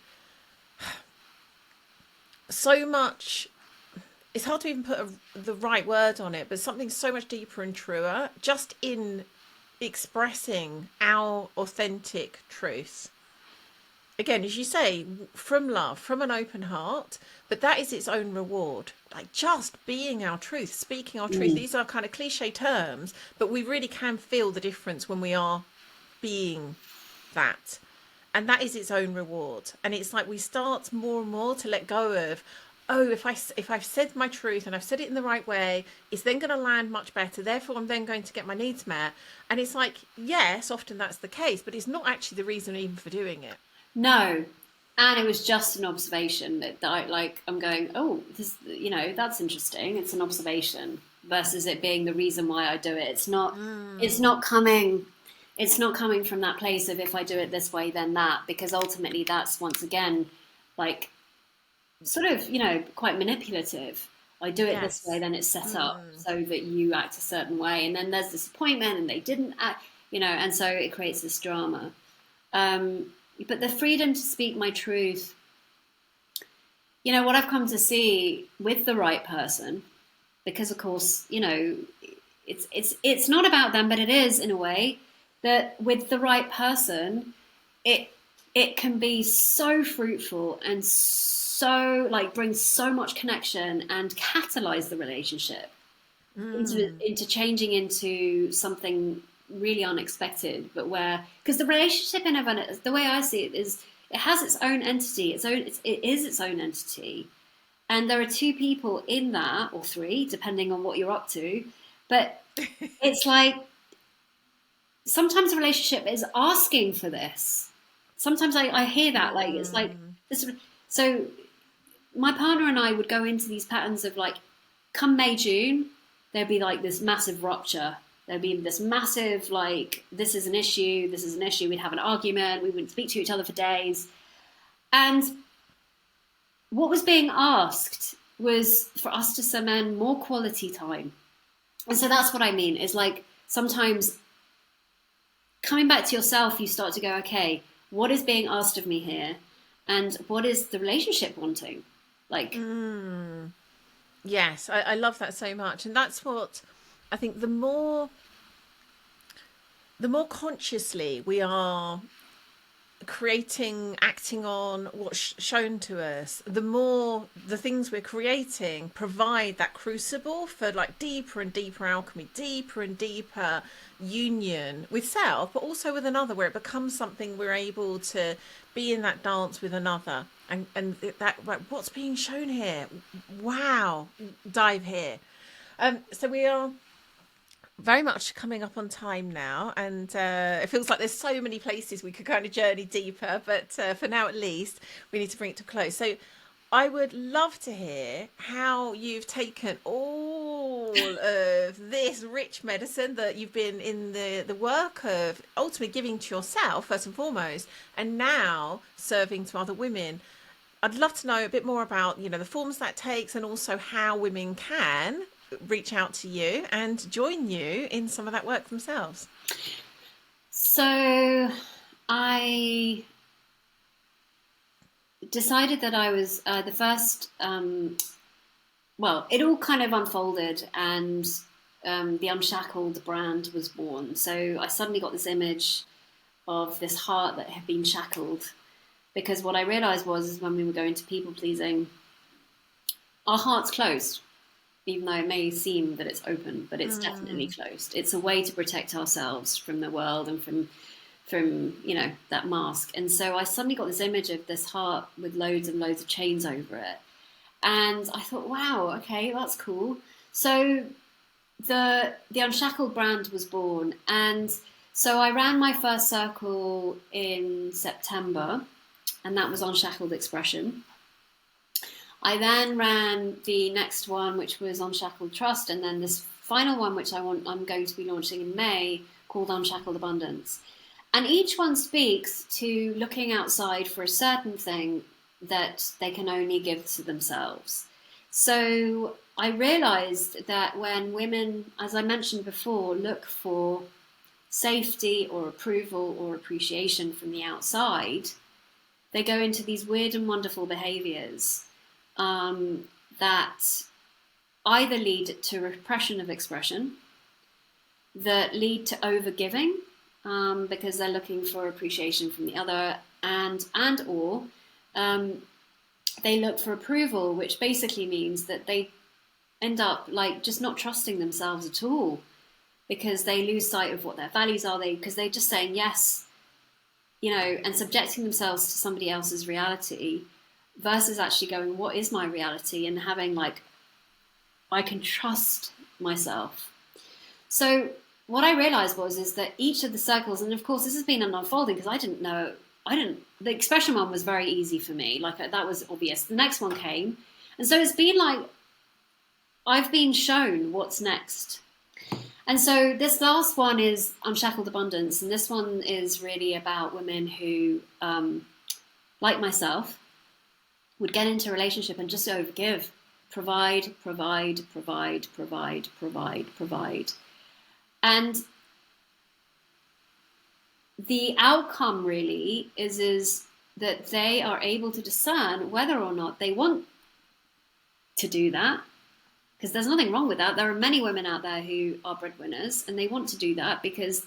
so much. It's hard to even put the right word on it, but something so much deeper and truer just in expressing our authentic truth. Again, as you say, from love, from an open heart, but that is its own reward. Like, just being our truth, speaking our truth. These are kind of cliche terms, but we really can feel the difference when we are being that. And that is its own reward. And it's like we start more and more to let go of, oh, if I've said my truth and I've said it in the right way, it's then going to land much better. Therefore, I'm then going to get my needs met. And it's like, yes, often that's the case, but it's not actually the reason even for doing it. No. And it was just an observation that I'm going, oh, this, that's interesting. It's an observation versus it being the reason why I do it. It's not coming from that place of, if I do it this way, then that, because ultimately that's, once again, like, sort of, quite manipulative. I do it this way, then it's set up so that you act a certain way. And then there's disappointment and they didn't act, and so it creates this drama. But the freedom to speak my truth, what I've come to see with the right person, because of course, it's not about them, but it is in a way, that with the right person, it can be so fruitful and so, like, bring so much connection and catalyze the relationship into changing into something really unexpected, but because the relationship the way I see it is, it has its own entity, it is its own entity, and there are two people in that, or three, depending on what you're up to. But it's like, sometimes a relationship is asking for this. Sometimes I hear that, like, it's like this. So my partner and I would go into these patterns of, like, come May, June, there'd be like this massive rupture. There'd be this massive, like, this is an issue. We'd have an argument. We wouldn't speak to each other for days. And what was being asked was for us to cement more quality time. And so that's what I mean, is like sometimes coming back to yourself, you start to go, okay, what is being asked of me here? And what is the relationship wanting? Like, Yes, I love that so much. And that's what I think the more consciously we are creating, acting on what's shown to us, the more the things we're creating provide that crucible for like deeper and deeper alchemy, deeper and deeper union with self, but also with another, where it becomes something we're able to be in that dance with another. And that, like, what's being shown here? Wow, dive here. So we are very much coming up on time now, and it feels like there's so many places we could kind of journey deeper, but for now at least we need to bring it to a close. So I would love to hear how you've taken all of this rich medicine that you've been in the work of ultimately giving to yourself first and foremost, and now serving to other women. I'd love to know a bit more about, the forms that takes, and also how women can reach out to you and join you in some of that work themselves. so I decided that I was the first. Well, it all kind of unfolded, and the Unshackled brand was born. So I suddenly got this image of this heart that had been shackled, because what I realized was when we were going to people pleasing, our heart's closed, even though it may seem that it's open, but it's definitely closed. It's a way to protect ourselves from the world and from that mask. And so I suddenly got this image of this heart with loads and loads of chains over it, and I thought, wow, okay, that's cool. So the Unshackled brand was born, and so I ran my first circle in September, and that was Unshackled Expression. I then ran the next one, which was Unshackled Trust, and then this final one, which I'm going to be launching in May, called Unshackled Abundance. And each one speaks to looking outside for a certain thing that they can only give to themselves. So I realized that when women, as I mentioned before, look for safety or approval or appreciation from the outside, they go into these weird and wonderful behaviors that either lead to repression of expression, that lead to overgiving because they're looking for appreciation from the other, and or they look for approval, which basically means that they end up like just not trusting themselves at all, because they lose sight of what their values are. Because they're just saying yes, and subjecting themselves to somebody else's reality, versus actually going, what is my reality? And having like, I can trust myself. So what I realized is that each of the circles, and of course this has been an unfolding because the expression one was very easy for me. Like that was obvious. The next one came. And so it's been like, I've been shown what's next. And so this last one is Unshackled Abundance. And this one is really about women who, like myself, would get into a relationship and just overgive, provide. And the outcome really is that they are able to discern whether or not they want to do that, because there's nothing wrong with that. There are many women out there who are breadwinners and they want to do that because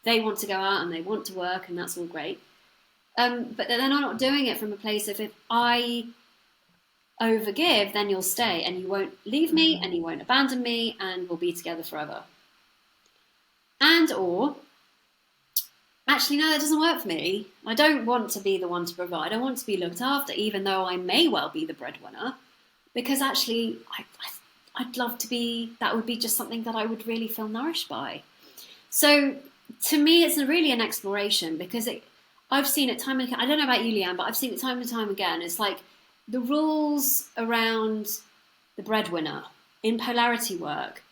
they want to go out and they want to work, and that's all great. But they're not doing it from a place of, if I overgive, then you'll stay and you won't leave me and you won't abandon me and we'll be together forever. And or, actually, no, that doesn't work for me. I don't want to be the one to provide. I want to be looked after, even though I may well be the breadwinner, because actually I'd love to be, that would be just something that I would really feel nourished by. So to me, it's really an exploration, because I've seen it time and again. I don't know about you, Lian, but I've seen it time and time again. It's like the rules around the breadwinner in polarity work.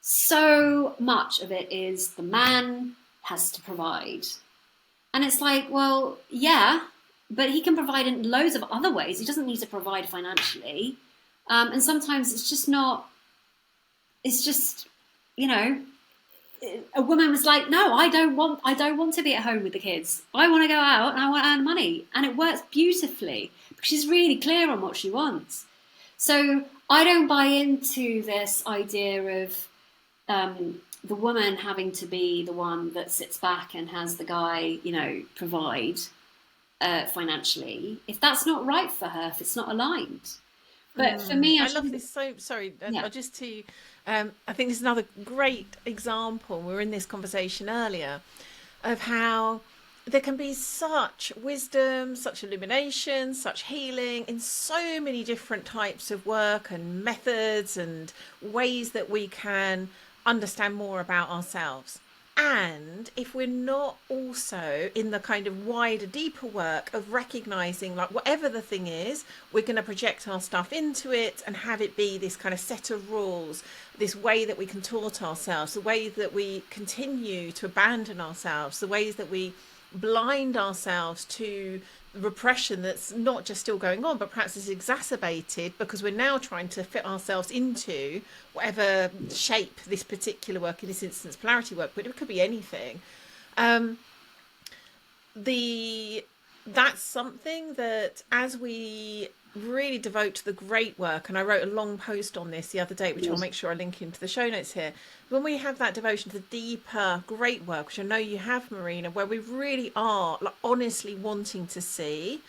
So much of it is the man has to provide. And it's like, well, yeah, but he can provide in loads of other ways. He doesn't need to provide financially. And sometimes it's just not, it's just you know, a woman was like, no, I don't want to be at home with the kids. I want to go out and I want to earn money. And it works beautifully because she's really clear on what she wants. So I don't buy into this idea of the woman having to be the one that sits back and has the guy, provide financially, if that's not right for her, if it's not aligned. But for me, I love this. So sorry, yeah. just to, I think this is another great example. We were in this conversation earlier of how there can be such wisdom, such illumination, such healing in so many different types of work and methods and ways that we can understand more about ourselves. And if we're not also in the kind of wider, deeper work of recognizing, like, whatever the thing is, we're going to project our stuff into it and have it be this kind of set of rules, this way that we contort ourselves, the way that we continue to abandon ourselves, the ways that we blind ourselves to repression that's not just still going on, but perhaps is exacerbated because we're now trying to fit ourselves into whatever shape this particular work, in this instance polarity work, but it could be anything. That's something that, as we really devote to the great work, and I wrote a long post on this the other day, which I'll make sure I link into the show notes here, when we have that devotion to the deeper great work, which I know you have, Marina, where we really are, like, honestly wanting to see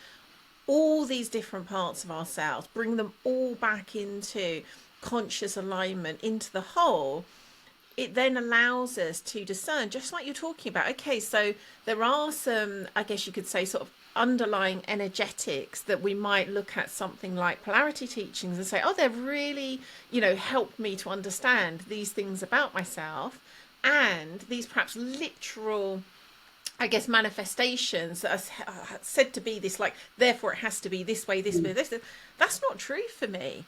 all these different parts of ourselves, bring them all back into conscious alignment, into the whole, it then allows us to discern, just like you're talking about. Okay, so there are some, I guess you could say, sort of underlying energetics that we might look at something like polarity teachings and say, oh, they've really, helped me to understand these things about myself. And these perhaps literal, I guess, manifestations that are said to be this, like, therefore it has to be this way, this way, this. That's not true for me.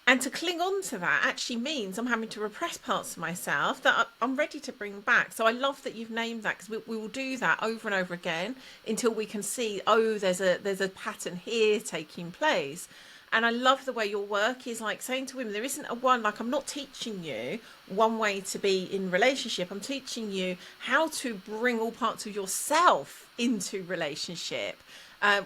And to cling on to that actually means I'm having to repress parts of myself that I'm ready to bring back. So I love that you've named that, because we will do that over and over again until we can see, oh, there's a pattern here taking place. And I love the way your work is like saying to women, there isn't a one, like, I'm not teaching you one way to be in relationship. I'm teaching you how to bring all parts of yourself into relationship.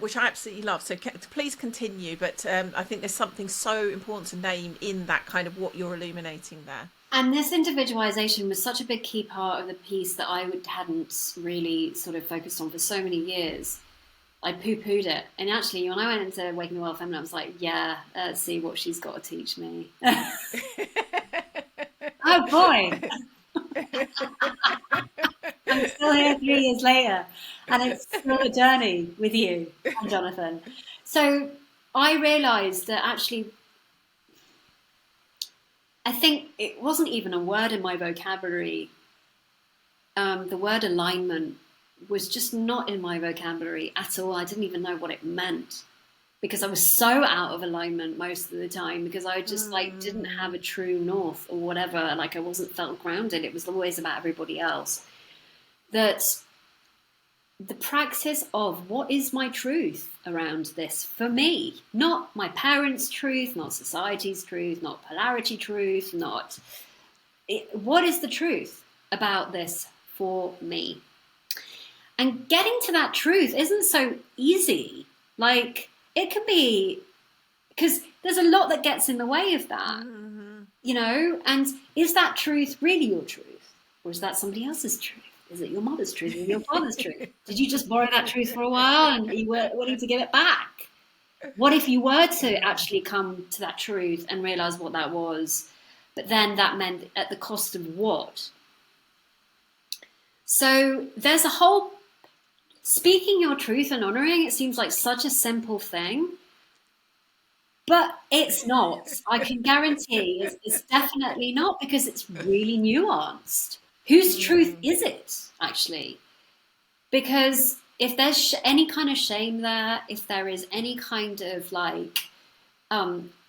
Which I absolutely love. So please continue. But I think there's something so important to name in that kind of what you're illuminating there. And this individualization was such a big key part of the piece that I hadn't really sort of focused on for so many years. I poo-pooed it. And actually, when I went into Waking the World Feminine, I was like, yeah, let's see what she's got to teach me. Oh, boy. I'm still here 3 years later, and it's still a journey with you and Jonathan. So I realised that actually, I think it wasn't even a word in my vocabulary. The word alignment was just not in my vocabulary at all. I didn't even know what it meant, because I was so out of alignment most of the time, because I just didn't have a true north or whatever. Like, I wasn't felt grounded. It was always about everybody else. That the practice of what is my truth around this for me, not my parents' truth, not society's truth, not polarity truth, what is the truth about this for me? And getting to that truth isn't so easy. Like, it can be, because there's a lot that gets in the way of that, and is that truth really your truth? Or is that somebody else's truth? Is it your mother's truth or your father's truth? Did you just borrow that truth for a while and you were wanting to give it back? What if you were to actually come to that truth and realize what that was, but then that meant at the cost of what? So there's a whole, speaking your truth and honoring, it seems like such a simple thing, but it's not. I can guarantee it's definitely not, because it's really nuanced. Whose truth is it, actually? Because if there's any kind of shame there, if there is any kind of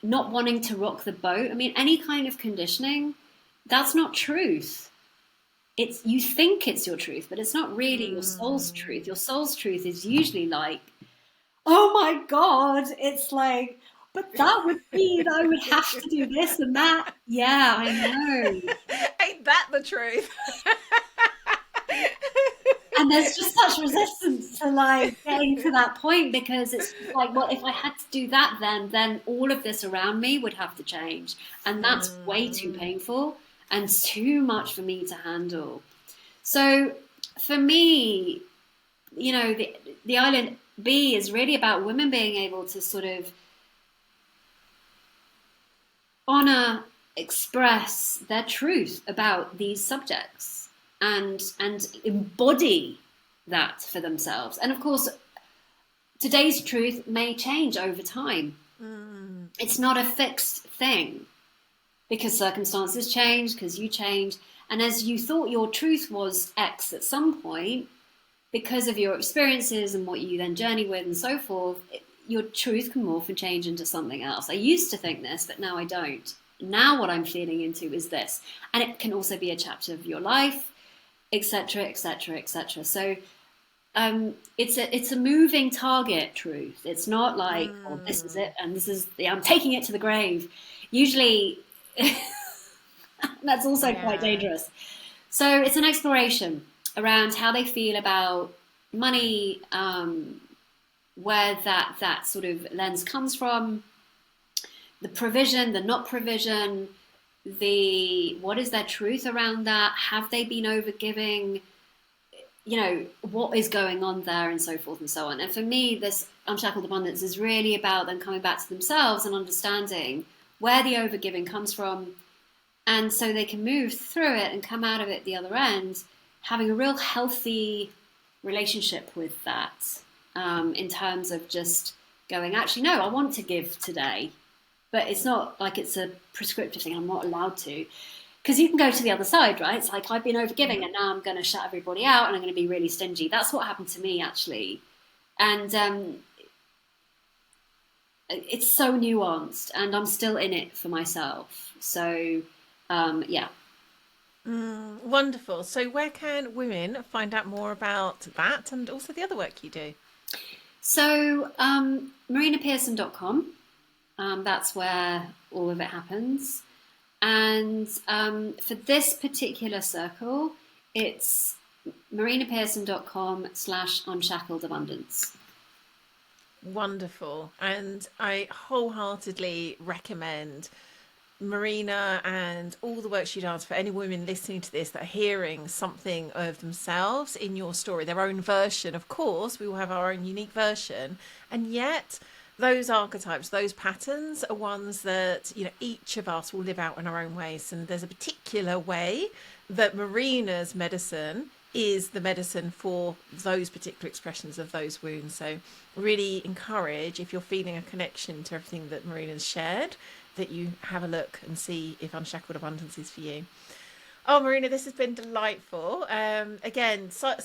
not wanting to rock the boat, I mean, any kind of conditioning, that's not truth. You think it's your truth, but it's not really your soul's truth. Your soul's truth is usually like, oh my God, it's like, but that would mean I would have to do this and that. Yeah, I know. that the truth? And there's just such resistance to like getting to that point, because it's just like, well, if I had to do that, then all of this around me would have to change, and that's way too Mm, painful and too much for me to handle. So for me, the island B is really about women being able to sort of honor, express their truth about these subjects, and embody that for themselves. And of course, today's truth may change over time. mm, It's not a fixed thing, because circumstances change, because you change. And as you thought your truth was X at some point, because of your experiences and what you then journey with and so forth, your truth can morph and change into something else. I used to think this, but now I don't. Now what I'm feeling into is this. And it can also be a chapter of your life, etc., etc., etc. So it's a moving target truth. It's not like, oh, this is mm. it, and this is I'm taking it to the grave. Usually, that's also quite Yeah. dangerous. So it's an exploration around how they feel about money, where that sort of lens comes from, the provision, the not provision, the what is their truth around that? Have they been overgiving? What is going on there, and so forth and so on. And for me, this unshackled abundance is really about them coming back to themselves and understanding where the overgiving comes from, and so they can move through it and come out of it the other end having a real healthy relationship with that, in terms of just going, actually, no, I want to give today, but it's not like it's a prescriptive thing. I'm not allowed to. Because you can go to the other side, right? It's like, I've been overgiving and now I'm going to shut everybody out and I'm going to be really stingy. That's what happened to me, actually. And it's so nuanced, and I'm still in it for myself. So, yeah. Wonderful. So, where can women find out more about that and also the other work you do? So, marinapearson.com, that's where all of it happens. And for this particular circle, it's marinapearson.com/unshackled abundance. Wonderful. And I wholeheartedly recommend Marina and all the work she does for any women listening to this that are hearing something of themselves in your story, their own version. Of course, we all have our own unique version, and yet those archetypes, those patterns are ones that each of us will live out in our own ways. And there's a particular way that Marina's medicine is the medicine for those particular expressions of those wounds. So really encourage, if you're feeling a connection to everything that Marina's shared, that you have a look and see if Unshackled Abundance is for you. Oh, Marina, this has been delightful. Again, so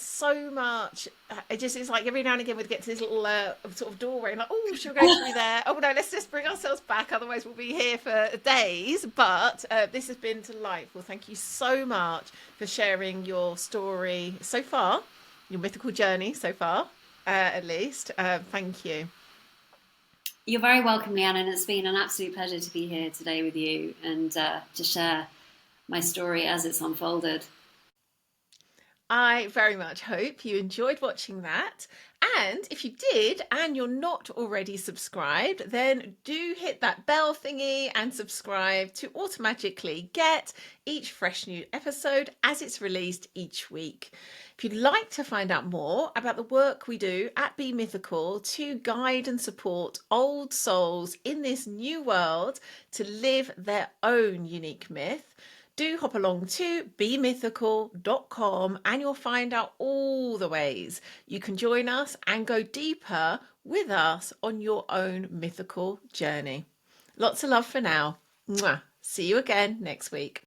much. It's like every now and again we'd get to this little sort of doorway, and like, oh, should we go through there? Oh no, let's just bring ourselves back. Otherwise, we'll be here for days. But this has been delightful. Thank you so much for sharing your story so far, your mythical journey so far, at least. Thank you. You're very welcome, Lian, and it's been an absolute pleasure to be here today with you and to share my story as it's unfolded. I very much hope you enjoyed watching that. And if you did and you're not already subscribed, then do hit that bell thingy and subscribe to automatically get each fresh new episode as it's released each week. If you'd like to find out more about the work we do at Be Mythical to guide and support old souls in this new world to live their own unique myth, do hop along to bemythical.com and you'll find out all the ways you can join us and go deeper with us on your own mythical journey. Lots of love for now. Mwah. See you again next week.